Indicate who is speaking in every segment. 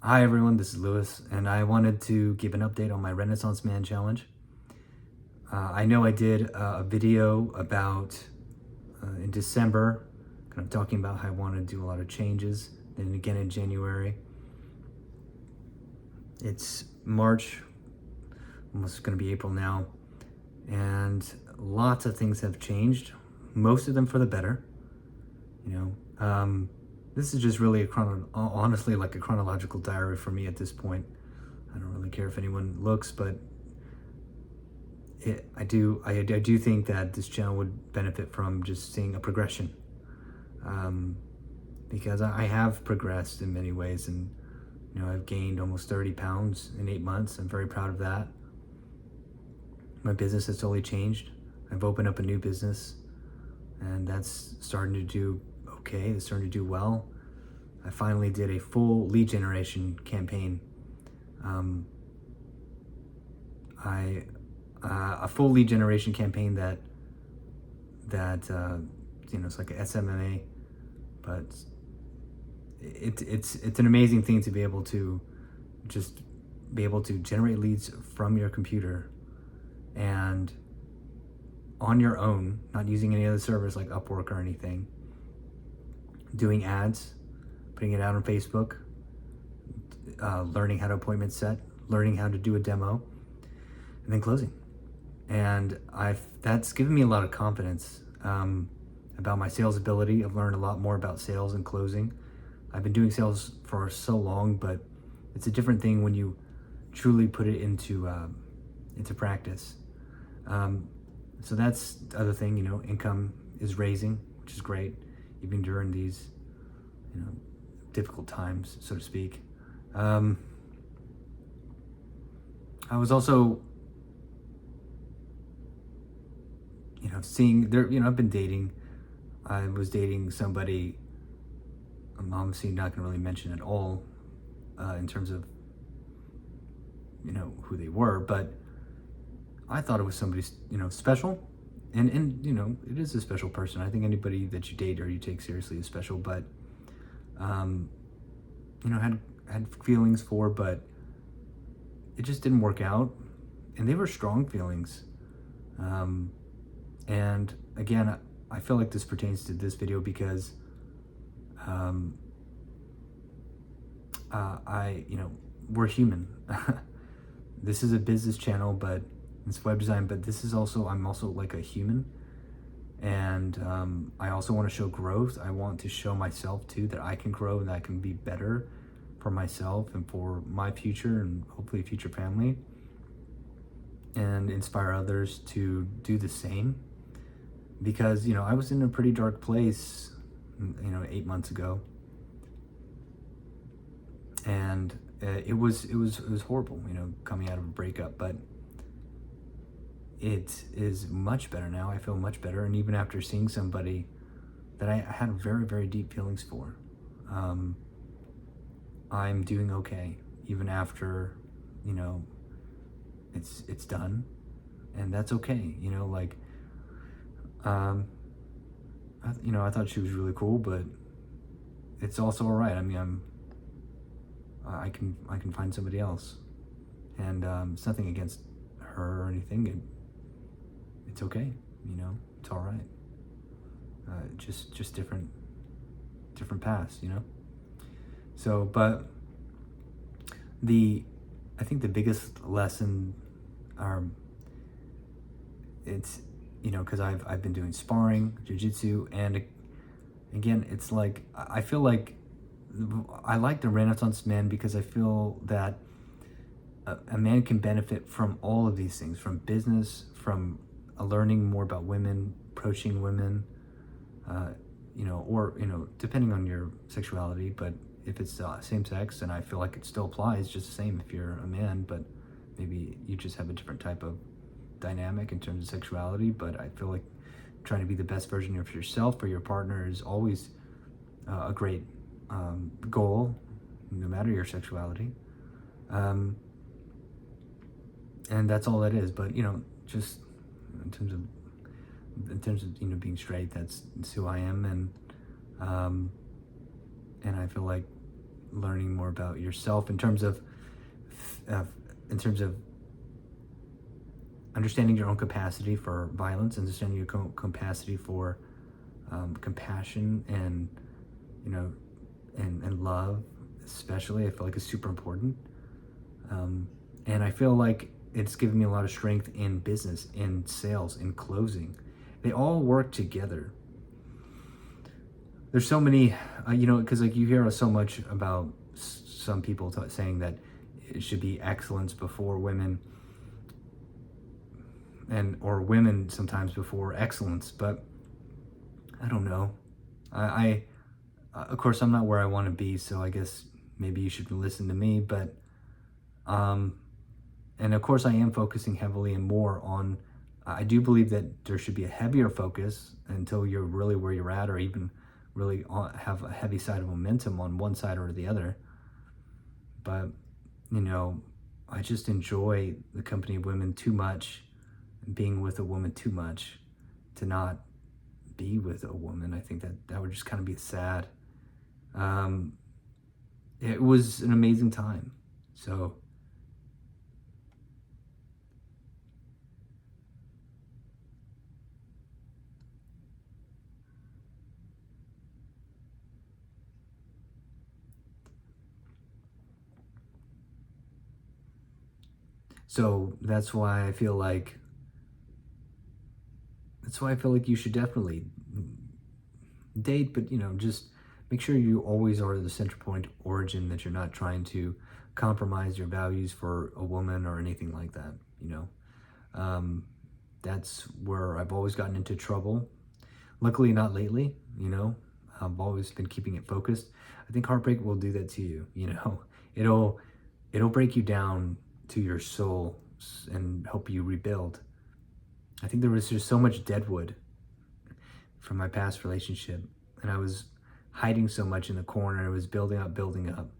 Speaker 1: Hi everyone, this is Lewis, and I wanted to give an update on my Renaissance Man Challenge. I know I did a video about in December, kind of talking about how I want to do a lot of changes, then again in January. It's March, almost going to be April now, and lots of things have changed, most of them for the better. This is just really honestly like a chronological diary for me at this point. I don't really care if anyone looks, but I do think that this channel would benefit from just seeing a progression, because I have progressed in many ways, and I've gained almost 30 pounds in 8 months. I'm very proud of that. My business has totally changed. I've opened up a new business, and that's starting to do okay. It's starting to do well. I finally did a full lead generation campaign. A full lead generation campaign that it's like a SMMA, but it's an amazing thing to be able to just be able to generate leads from your computer and on your own, not using any other service like Upwork or anything, doing ads, putting it out on Facebook, learning how to appointment set, learning how to do a demo, and then closing. And that's given me a lot of confidence about my sales ability. I've learned a lot more about sales and closing. I've been doing sales for so long, but it's a different thing when you truly put it into practice. So that's the other thing, income is raising, which is great, even during these, difficult times, so to speak. I was also, seeing there, I've been dating. I was dating somebody I'm obviously not going to really mention at all in terms of, who they were, but I thought it was somebody, special. And it is a special person. I think anybody that you date or you take seriously is special, but, had feelings for, but it just didn't work out. And they were strong feelings. And again, I feel like this pertains to this video because we're human. This is a business channel, but it's web design, but I'm also like a human. And I also want to show growth. I want to show myself too that I can grow and that I can be better for myself and for my future and hopefully future family, and inspire others to do the same. Because, I was in a pretty dark place, 8 months ago. And it was horrible, coming out of a breakup, but it is much better now. I feel much better. And even after seeing somebody that I had very, very deep feelings for, I'm doing okay, even after, it's done. And that's okay, I thought she was really cool, but it's also all right. I mean, I can find somebody else, and it's nothing against her or anything. It's okay, it's all right. Just different paths, So, but I think the biggest lesson, it's because I've been doing sparring, jiu-jitsu, and again, it's like I feel like I like the Renaissance man because I feel that a man can benefit from all of these things, from business, from learning more about women, approaching women, or depending on your sexuality. But if it's same sex, then I feel like it still applies just the same if you're a man, but maybe you just have a different type of dynamic in terms of sexuality. But I feel like trying to be the best version of yourself for your partner is always a great goal, no matter your sexuality. And that's all that is. But just in terms of being straight, that's who I am. And I feel like learning more about yourself in terms of uh, in terms of understanding your own capacity for violence, understanding your capacity for compassion, and and love, especially. I feel like it's super important, and I feel like it's given me a lot of strength in business, in sales, in closing. They all work together. There's so many, because like you hear so much about some people saying that it should be excellence before women, or women sometimes before excellence. But I don't know. I of course I'm not where I want to be, so I guess maybe you should listen to me. But and of course I am focusing heavily and more on. I do believe that there should be a heavier focus until you're really where you're at, or even really have a heavy side of momentum on one side or the other. But I just enjoy the company of women too much, and being with a woman too much, to not be with a woman. I think that would just kind of be sad. It was an amazing time. So that's why I feel like you should definitely date, but just make sure you always are the center point origin, that you're not trying to compromise your values for a woman or anything like that. That's where I've always gotten into trouble. Luckily, not lately. I've always been keeping it focused. I think heartbreak will do that to you. It'll break you down to your soul and help you rebuild. I think there was just so much deadwood from my past relationship, and I was hiding so much in the corner. It was building up,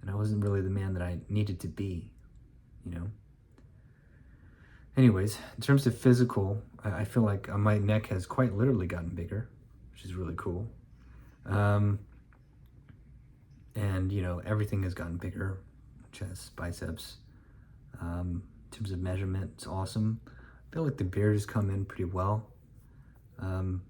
Speaker 1: and I wasn't really the man that I needed to be. Anyways, in terms of physical, I feel like my neck has quite literally gotten bigger, which is really cool. And everything has gotten bigger: chest, biceps. In terms of measurement, it's awesome. I feel like the beard has come in pretty well. And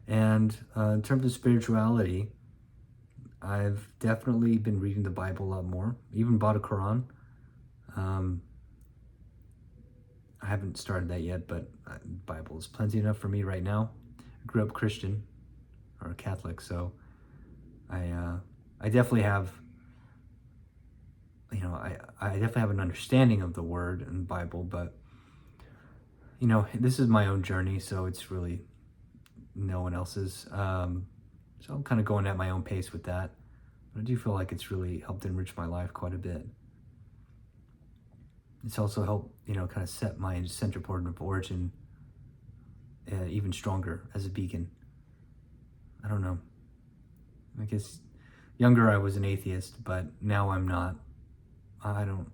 Speaker 1: in terms of spirituality, I've definitely been reading the Bible a lot more. Even bought a Quran. I haven't started that yet, but Bible is plenty enough for me right now. I grew up Christian or Catholic, so I definitely have. I definitely have an understanding of the Word and the Bible, but this is my own journey, so it's really no one else's. So I'm kind of going at my own pace with that. But I do feel like it's really helped enrich my life quite a bit. It's also helped, kind of set my center point of origin even stronger as a beacon. I don't know. I guess younger I was an atheist, but now I'm not. I don't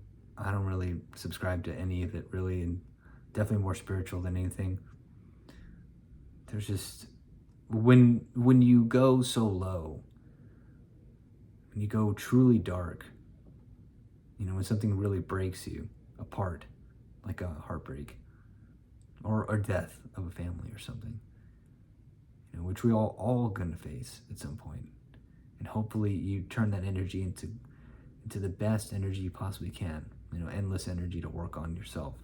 Speaker 1: really subscribe to any of it, really, and definitely more spiritual than anything. There's just when you go so low, when you go truly dark, when something really breaks you apart, like a heartbreak or death of a family or something, which we all gonna face at some point, and hopefully you turn that energy into the best energy you possibly can, endless energy to work on yourself.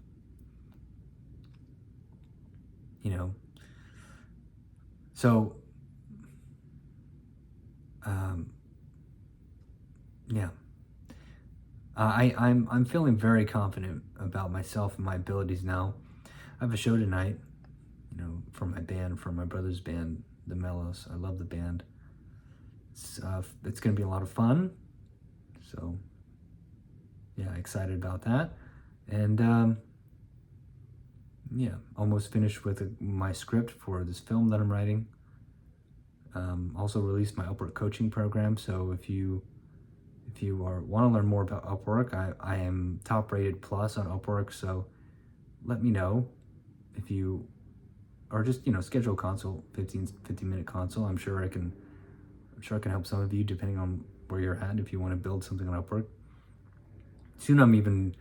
Speaker 1: So yeah, I'm feeling very confident about myself and my abilities now. I have a show tonight, from my band, from my brother's band, the Mellows. I love the band. It's gonna be a lot of fun. So yeah, excited about that. And almost finished with my script for this film that I'm writing. Also released my Upwork coaching program. So if you want to learn more about Upwork, I am top rated plus on Upwork. So let me know if you, or just schedule a consult, 15-minute consult. I'm sure I can I'm sure I can help some of you depending on where you're at. If you want to build something on Upwork, soon I'm even,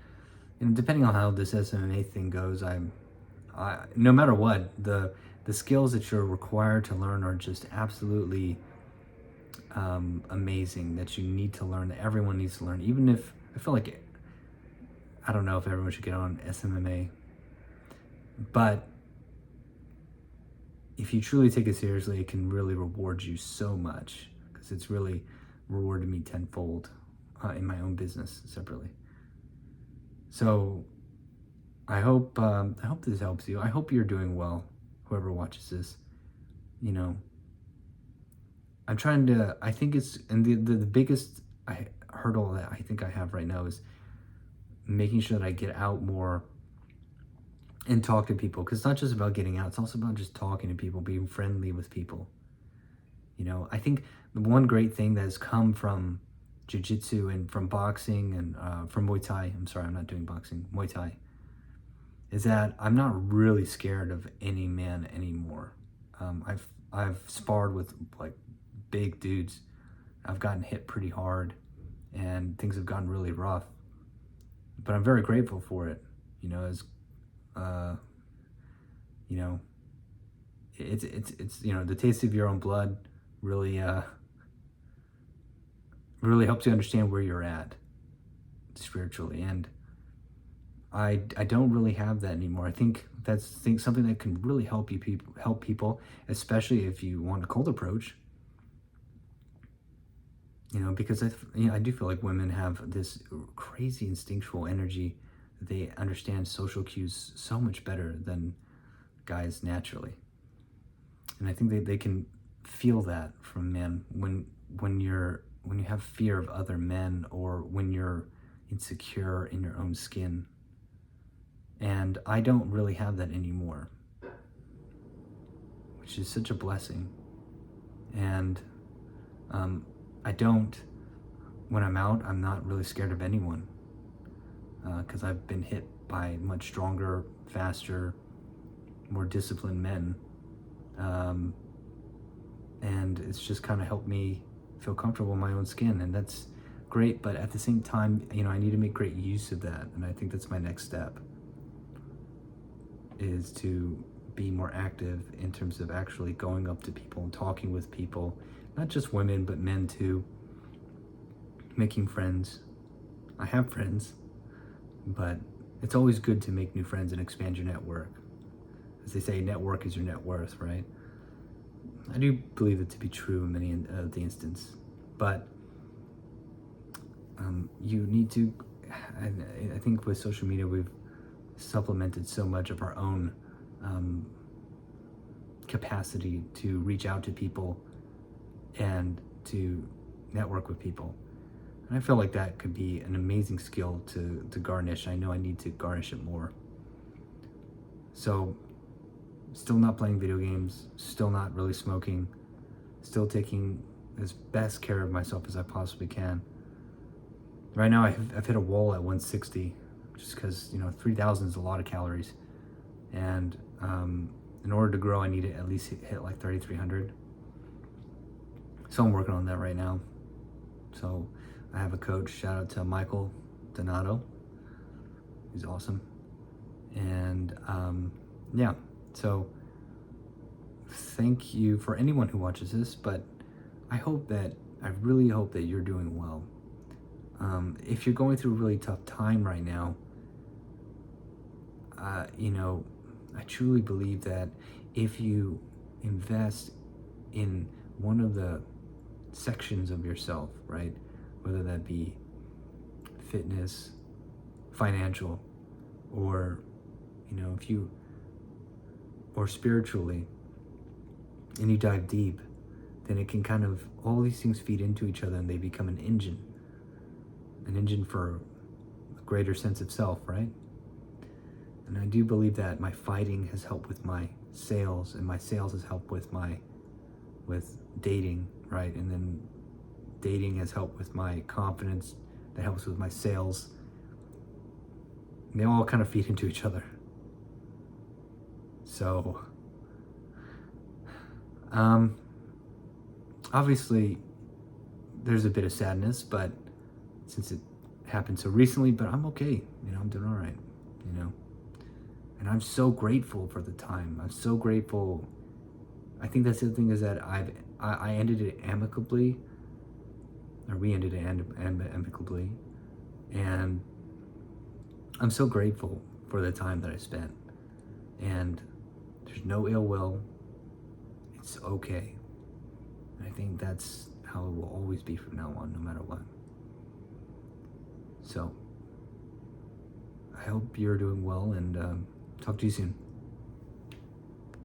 Speaker 1: depending on how this SMA thing goes, I no matter what, the skills that you're required to learn are just absolutely amazing, that you need to learn, that everyone needs to learn. Even if I feel like, I don't know if everyone should get on SMMA, but if you truly take it seriously, it can really reward you so much, because it's really rewarded me tenfold in my own business separately. So I hope this helps you. I hope you're doing well, whoever watches this. I'm trying to, I think it's, and the biggest hurdle that I think I have right now is making sure that I get out more and talk to people, because it's not just about getting out, it's also about just talking to people, being friendly with people. I think the one great thing that has come from jiu-jitsu and from boxing and from Muay Thai, I'm sorry, I'm not doing boxing, Muay Thai, is that I'm not really scared of any man anymore. I've sparred with like big dudes. I've gotten hit pretty hard and things have gotten really rough, but I'm very grateful for it. As it's the taste of your own blood really really helps you understand where you're at spiritually, and I don't really have that anymore. I think that's something that can really help people, especially if you want a cold approach. Because I do feel like women have this crazy instinctual energy. They understand social cues so much better than guys naturally. And I think they can feel that from men when you have fear of other men, or when you're insecure in your own skin. And I don't really have that anymore, which is such a blessing. And when I'm out, I'm not really scared of anyone, because I've been hit by much stronger, faster, more disciplined men. And it's just kind of helped me feel comfortable in my own skin, and that's great. But at the same time, I need to make great use of that, and I think that's my next step, is to be more active in terms of actually going up to people and talking with people, not just women, but men too, making friends. I have friends, but it's always good to make new friends and expand your network. As they say, network is your net worth, right? I do believe it to be true in many of the instances, but you need to, and I think with social media, we've supplemented so much of our own capacity to reach out to people and to network with people. And I feel like that could be an amazing skill to garnish. I know I need to garnish it more. So, still not playing video games, still not really smoking, still taking as best care of myself as I possibly can. Right now, I've hit a wall at 160, just because 3,000 is a lot of calories, and in order to grow, I need to at least hit like 3,300. So I'm working on that right now. So I have a coach. Shout out to Michael Donato. He's awesome. And yeah, so thank you for anyone who watches this, but I really hope that you're doing well. If you're going through a really tough time right now, I truly believe that if you invest in one of the sections of yourself, right, whether that be fitness, financial, or or spiritually, and you dive deep, then it can kind of, all these things feed into each other and they become an engine for a greater sense of self, right? And I do believe that my fighting has helped with my sales, and my sales has helped with dating, right? And then dating has helped with my confidence, that helps with my sales. And they all kind of feed into each other. So, I obviously there's a bit of sadness, but since it happened so recently, but I'm okay. I'm doing all right, and I'm so grateful for the time. I'm so grateful. I think that's the thing, is that I ended it amicably, or we ended it amicably, and I'm so grateful for the time that I spent. And there's no ill will. It's okay. And I think that's how it will always be from now on, no matter what. So I hope you're doing well, and talk to you soon.